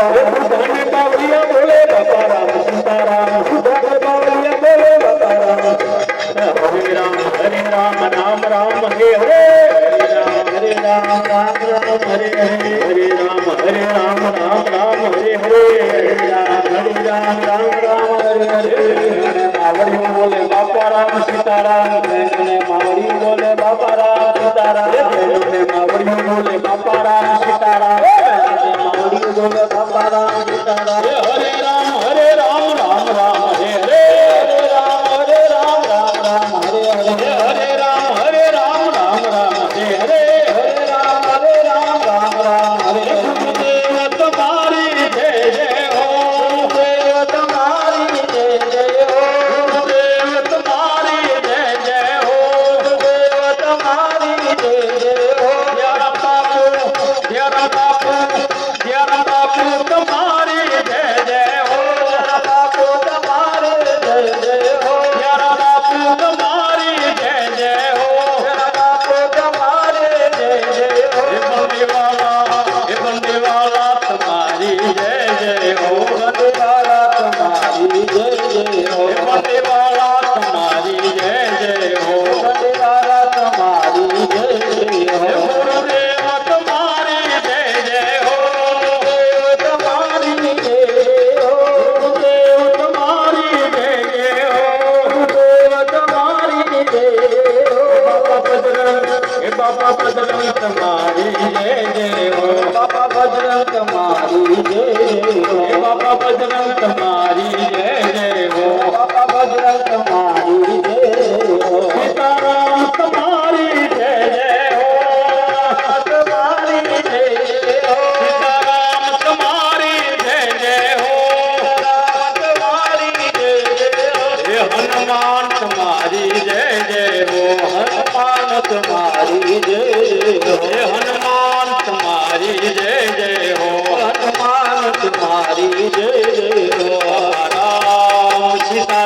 धन बावलिया बोले बाबा राम सीताराम धन बावलिया बोले बाबा राम हरे राम राम राम हरे हरे हरे राम राम राम हरे हरे हरे राम राम राम हरे हरे हरे राम राम हरे हरे मावड़ी बोले बाबा राम सीताराम मावड़ी बोले बाबा राम सीताराम मावड़ी बोले बाबा राम सीताराम मावड़ी बोले बाबा राम सीताराम हरे राम राम राम हरे हरे हरे राम राम हरे हरे हरे राम राम राम हरे हरे हरे राम राम हरे देव तुम्हारी जय जय हो देव तुम्हारी जय जय हो देव तुम्हारी जय जय हो देव तुम्हारी जय जय हो यारा बापू तुम्हारी जय जय हो यारा बापू तुम्हारी जय जय हो यारा बापू तुम्हारी जय जय हो यारा बापू तुम्हारी जय जय हो बंदे वाला तुम्हारी जय जय हो बंदे वाला तुम्हारी जय जय हो बंदे वाला तुम्हारी जय जय हो बंदे वाला तुम्हारी जय जय हो गुरुदेव तुम्हारी जय जय हो गुरुदेव तुम्हारी जय जय हो गुरुदेव तुम्हारी जय जय हो गुरुदेव तुम्हारी जय जय हो बाबा बजरंग तुम्हारी जय जय हो बाबा बजरंग तुम्हारी जय जय हो बाबा बजरंग तुम्हारी जय जय हो बाबा बजरंग तुम्हारी जय जय हो सीताराम तुम्हारी जय जय हो तुम्हारी जय जय हो सीताराम तुम्हारी जय जय हो राम तुम्हारी जय जय हो हनुमान तुम्हारी जय जय हो हनुमान तुम्हारी जय जय हो हनुमान तुम्हारी जय जय हो हनुमान तुम्हारी जय जय हो राम सीता